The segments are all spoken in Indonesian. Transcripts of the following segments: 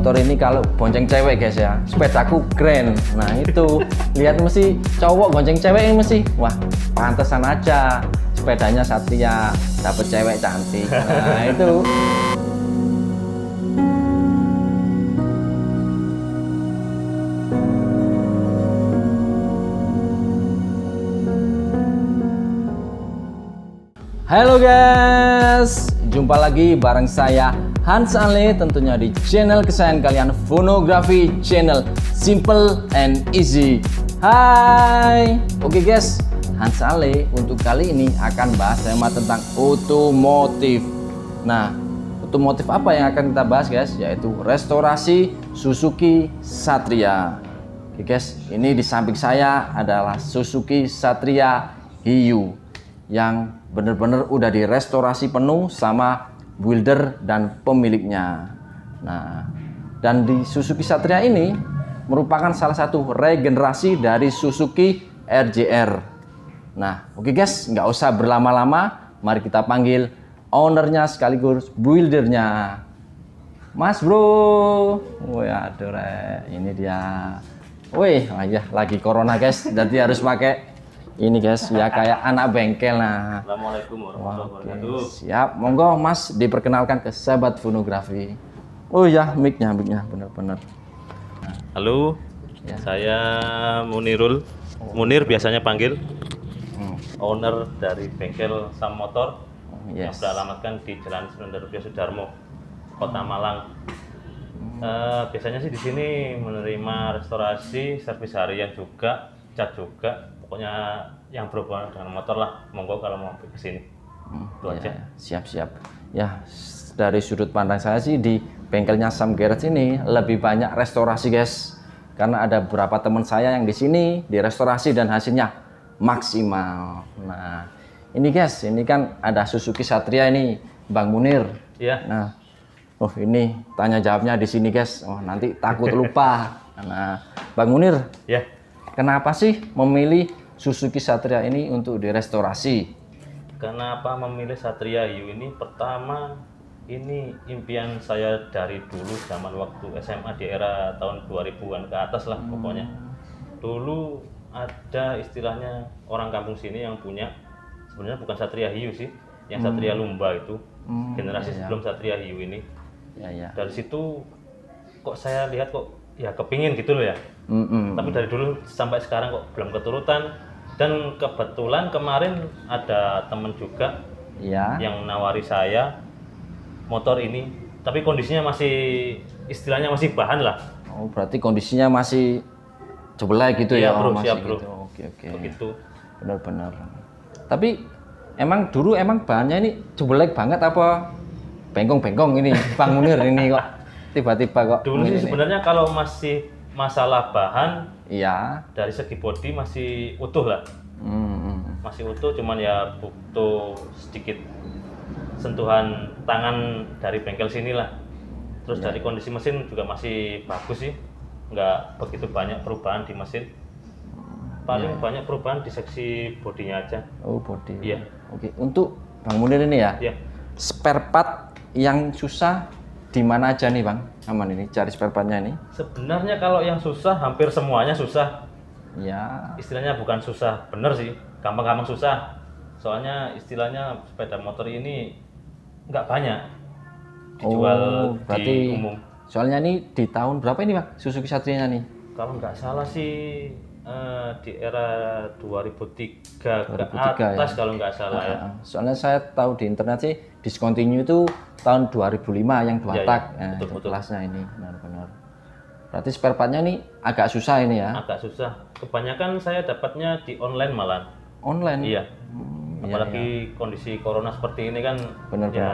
motor ini kalau bonceng cewek guys ya, sepedaku keren. Nah itu, lihat mesti cowok bonceng cewek ini mesti, wah pantesan aja sepedanya Satria, dapet cewek cantik. Nah itu. Halo guys, jumpa lagi bareng saya Hans Ale, tentunya di channel kesayangan kalian, Fonografi Channel, Simple and Easy. Hai, oke guys, Hans Ale untuk kali ini akan bahas tema tentang otomotif. Nah, otomotif apa yang akan kita bahas guys? Yaitu restorasi Suzuki Satria. Oke guys, ini di samping saya adalah Suzuki Satria Hiyu yang bener-bener udah direstorasi penuh sama builder dan pemiliknya. Nah, dan di Suzuki Satria ini merupakan salah satu regenerasi dari Suzuki RJR. Nah, oke guys, nggak usah berlama-lama, mari kita panggil ownernya sekaligus buildernya, Mas Bro. Wih, aduh ini dia. Wih, ya lagi corona guys, jadi harus pakai ini guys, ya kayak anak bengkel. Nah, Assalamualaikum warahmatullahi wabarakatuh. Siap, monggo Mas diperkenalkan ke sahabat fonografi. Oh ya, mic-nya bener-bener. Halo, Ya. saya Munirul. Munir biasanya panggil. Owner dari bengkel Sam Motor yang Yes. beralamatkan di Jalan Sunda Rupiah Sudarmo, Kota Malang. Biasanya sih di sini menerima restorasi, servis harian juga, cat juga. Pokoknya yang berhubungan dengan motor lah, monggo kalau mau ke sini. Itu aja. Siap. Ya, dari sudut pandang saya sih di bengkelnya Sam Garage ini lebih banyak restorasi guys. Karena ada beberapa teman saya yang di sini direstorasi dan hasilnya maksimal. Nah, ini guys, ini kan ada Suzuki Satria ini, Bang Munir. Iya. Nah, ini tanya jawabnya di sini guys. Oh, nanti takut lupa. Nah, Bang Munir, Ya. kenapa sih memilih Suzuki Satria ini untuk direstorasi? Kenapa memilih Satria Hiyu ini? Pertama, ini impian saya dari dulu zaman waktu SMA di era tahun 2000-an ke atas lah pokoknya. Dulu ada istilahnya orang kampung sini yang punya, sebenarnya bukan Satria Hiyu sih, yang Satria Lumba itu, generasi sebelum Satria Hiyu ini. Ya. Dari situ kok saya lihat kok ya kepingin gitu loh ya. Tapi dari dulu sampai sekarang kok belum keturutan. Dan kebetulan kemarin ada temen juga Ya. yang nawari saya motor ini, tapi kondisinya masih istilahnya masih bahan lah. Oh, berarti kondisinya masih jelek gitu ya? Iya, bro, masih siap, bro. gitu. Oke. Begitu. Benar. Tapi emang dulu bahannya ini jelek banget apa bengkong-bengkong ini Bang Munir ini kok tiba-tiba kok? Dulu sih ini? sebenarnya kalau masih masalah bahan Iya. dari segi bodi masih utuh lah. Masih utuh, cuman ya butuh sedikit sentuhan tangan dari bengkel sini lah. Terus dari kondisi mesin juga masih bagus sih, nggak begitu banyak perubahan di mesin. Paling banyak perubahan di seksi bodinya aja. Oh, body. Iya. Oke, untuk Bang Munir ini ya, Ya, spare part yang susah di mana aja nih Bang? Aman ini cari spare partnya ini? sebenarnya kalau yang susah hampir semuanya susah. Ya. Istilahnya bukan susah bener sih, gampang-gampang susah. Soalnya istilahnya sepeda motor ini nggak banyak dijual berarti di umum. soalnya ini di tahun berapa ini Bang Suzuki Satria nih? Kalau nggak salah sih di era 2003 ke 2003 atas ya? kalau nggak salah ya. Soalnya saya tahu di internet sih discontinue itu tahun 2005 yang 2 Iya, tak. iya, Nah, itu betul. kelasnya ini benar-benar. Berarti spare partnya ini agak susah ini ya? Agak susah. Kebanyakan saya dapatnya di online malah. Online? Iya. Apalagi kondisi corona seperti ini kan, Benar-benar. ya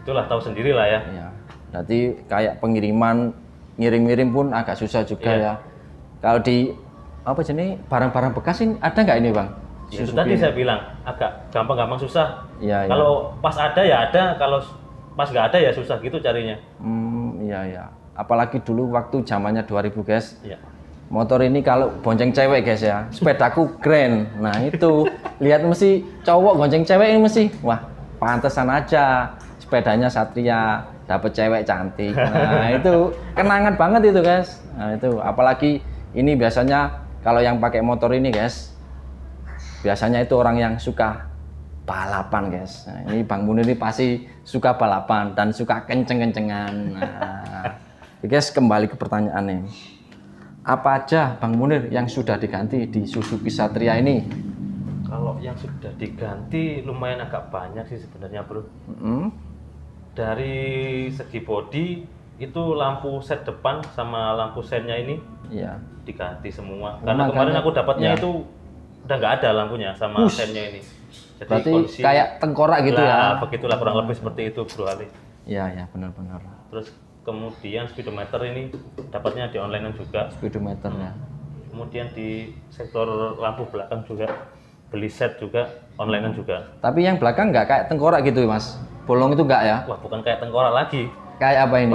itulah tahu sendiri lah ya. Iya. Berarti kayak pengiriman, ngirim-ngirim pun agak susah juga Iya. ya. Kalau di apa jenis barang-barang bekas ini ada nggak ini Bang? Itu tadi saya bilang agak gampang-gampang susah. Iya. Kalau pas ada ya ada, kalau pas nggak ada ya susah gitu carinya. Iya. Apalagi dulu waktu zamannya 2000 guys. Iya. Motor ini kalau bonceng cewek guys ya, sepedaku keren. Nah itu, lihat mesti cowok bonceng cewek ini mesti, wah pantesan aja sepedanya Satria, dapet cewek cantik. Nah, itu kenangan banget itu, guys. Nah, itu apalagi ini biasanya kalau yang pakai motor ini, guys, biasanya itu orang yang suka balapan, guys. Nah, ini Bang Munir ini pasti suka balapan dan suka kenceng-kencengan. Nah, guys, kembali ke pertanyaannya. Apa aja Bang Munir yang sudah diganti di Suzuki Satria ini? Kalau yang sudah diganti lumayan agak banyak sih sebenarnya, bro. Dari segi body itu lampu set depan sama lampu sennya ini Iya. diganti semua. Karena kemarin aku dapatnya itu udah nggak ada lampunya sama sennya ini. Jadi Berarti kondisi kayak tengkorak gitu ya? Begitulah kurang lebih seperti itu, Bro Ali. Iya, ya, benar-benar. Terus kemudian speedometer ini dapatnya di online juga. Speedometernya. Kemudian di sektor lampu belakang juga beli set juga online juga. Tapi yang belakang nggak kayak tengkorak gitu, Mas? Bolong itu nggak ya? Wah, bukan kayak tengkorak lagi. Kayak apa ini?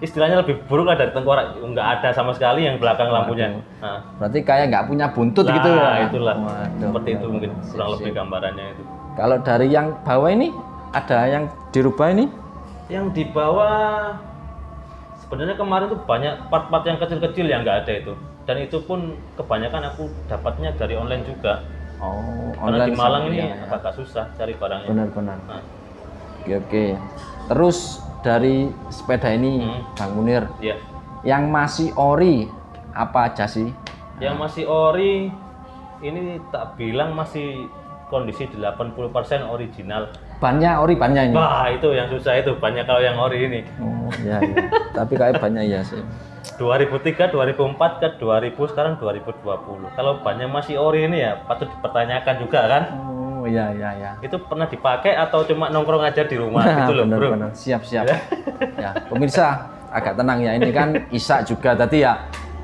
Istilahnya lebih buruk lah dari tengkorak. Nggak ada sama sekali yang belakang lampunya. Nah, Berarti kayak nggak punya buntut gitu ya? itulah. Waduh, Seperti itu benar. mungkin kurang lebih gambarannya itu. Kalau dari yang bawah ini ada yang dirubah ini? Yang di bawah sebenarnya kemarin tuh banyak part-part yang kecil-kecil yang nggak ada itu. Dan itu pun kebanyakan aku dapatnya dari online juga. Oh, Karena di Malang ini ya. agak susah cari barangnya. Benar-benar. Nah, Oke. Terus dari sepeda ini, Bang Munir, iya. yang masih ori apa aja sih? Yang masih ori ini tak bilang masih kondisi 80% original. Bannya ori bannya ini. Wah, itu yang susah itu banyak kalau yang ori ini. Oh, iya, iya. Tapi kayak banyak ya sih. 2003, 2004 ke 2000 sekarang 2020. Kalau banyak masih ori ini ya patut dipertanyakan juga kan? Oh, iya, iya, iya. Itu pernah dipakai atau cuma nongkrong aja di rumah gitu loh, Bro. Benar-benar. Siap-siap. Ya, pemirsa agak tenang ya. Ini kan Isya juga tadi ya.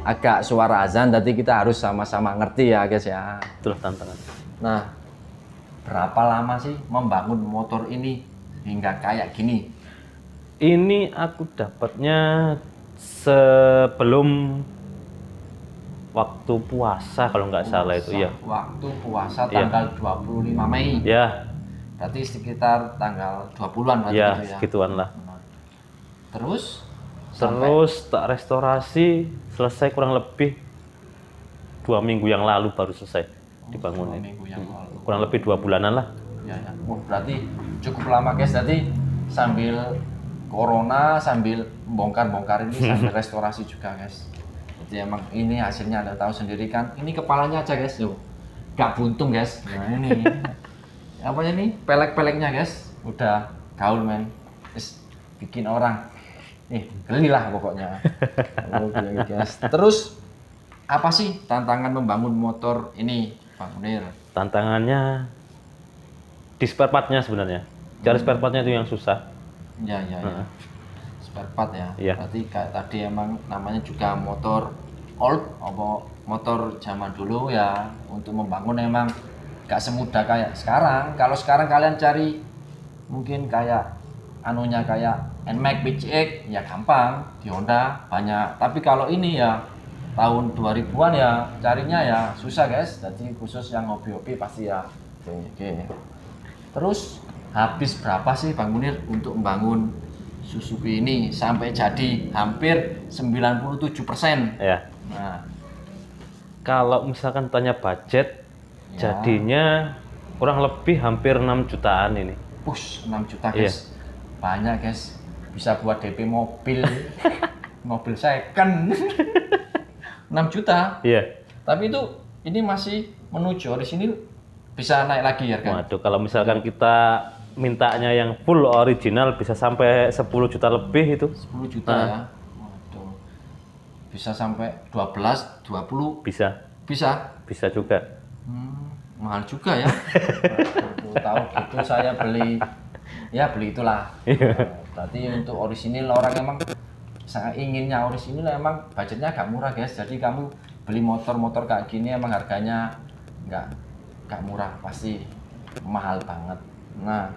Agak suara azan, tadi kita harus sama-sama ngerti ya, guys ya. Itulah tantangan. Nah, berapa lama sih membangun motor ini hingga kayak gini? Ini aku dapatnya sebelum waktu puasa kalau nggak salah itu ya. Waktu puasa tanggal 25 Mei. Ya, Berarti sekitar tanggal 20-an berarti ya gitu ya. segituan lah. Terus Terus tak restorasi selesai kurang lebih 2 minggu yang lalu baru selesai dibangun 2 ini. minggu yang lalu. Kurang lebih 2 bulanan lah. Ya, ya. Oh, berarti cukup lama, guys. Jadi sambil corona, sambil bongkar-bongkar ini, sambil restorasi juga, guys. Jadi emang ini hasilnya Anda tahu sendiri kan. Ini kepalanya aja, guys. Loh. Gak buntung, guys. Nah, ini. Apanya nih? Pelek-peleknya, guys. Udah gaul, men. Terus bikin orang geli lah pokoknya. Oke, guys. Terus apa sih tantangan membangun motor ini, Bang Munir? Tantangannya di spare part-nya sebenarnya. Cari spare part-nya itu yang susah. Ya, ya, ya. Spare part ya. Iya. Berarti kayak tadi emang namanya juga motor old, apa motor zaman dulu ya. Untuk membangun emang gak semudah kayak sekarang. Kalau sekarang kalian cari mungkin kayak anunya kayak NMAX PCX ya gampang, di Honda banyak. Tapi kalau ini ya tahun 2000-an ya carinya ya susah, guys. Jadi khusus yang hobi-hobi pasti ya. Oke. Terus habis berapa sih Bang Munir untuk membangun Suzuki ini sampai jadi hampir 97%? Ya. Nah, Kalau misalkan tanya budget, Ya. jadinya kurang lebih hampir 6 jutaan ini. push 6 juta, guys. Banyak, guys. Bisa buat DP mobil. Mobil second. 6 juta. Iya. Tapi itu ini masih menuju orisinil, bisa naik lagi ya kan? Waduh, kalau misalkan kita mintanya yang full original bisa sampai 10 juta lebih itu. 10 juta ya. Waduh. Bisa sampai 12, 20 Bisa. bisa. Bisa juga. Mahal juga ya. Waduh, tahu gitu saya beli itulah. Berarti untuk orisinil orang emang sangat inginnya orisinil, emang budgetnya agak murah, guys. Jadi kamu beli motor-motor kayak gini emang harganya nggak murah, pasti mahal banget. Nah,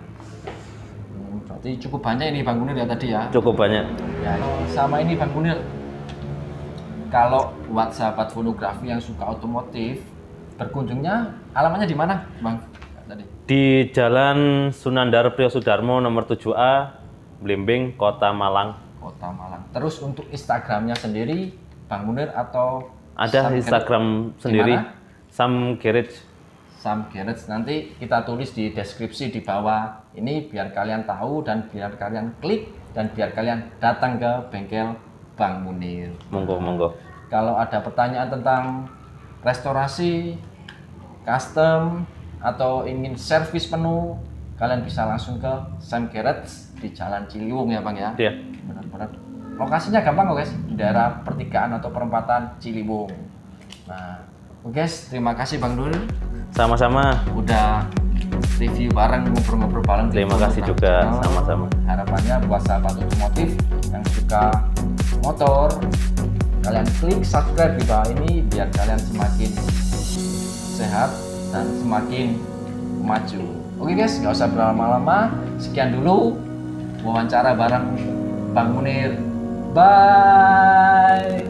berarti cukup banyak ini Bang Munir ya tadi ya. Cukup banyak. Ya, sama ini Bang Munir. Kalau buat sahabat fotografi yang suka otomotif, berkunjungnya alamatnya di mana, Bang? tadi? Di Jalan Sunandar Priyo Sudarmo nomor 7A, Blimbing, Kota Malang. Kota Malang. Terus untuk Instagramnya sendiri, Bang Munir atau Ada Sam Instagram sendiri, Gimana? Sam Garage. Sam Garage, nanti kita tulis di deskripsi di bawah ini biar kalian tahu dan biar kalian klik dan biar kalian datang ke bengkel Bang Munir. Monggo, monggo. Kalau ada pertanyaan tentang restorasi, custom, atau ingin servis penuh, kalian bisa langsung ke Sam Garage di Jalan Ciliwung ya Bang ya. Iya. Benar-benar. Lokasinya gampang kok guys, di daerah pertigaan atau perempatan Ciliwung. Nah, oke guys, terima kasih Bang Nur Sama-sama. udah review bareng, ngobrol-ngobrol bareng. di Terima kasih Fonografi juga, Channel. sama-sama. Harapannya buat sahabat otomotif yang suka motor, kalian klik subscribe di bawah ini biar kalian semakin sehat dan semakin maju. Oke guys, nggak usah berlama-lama. Sekian dulu wawancara bareng Bang Munir. Bye.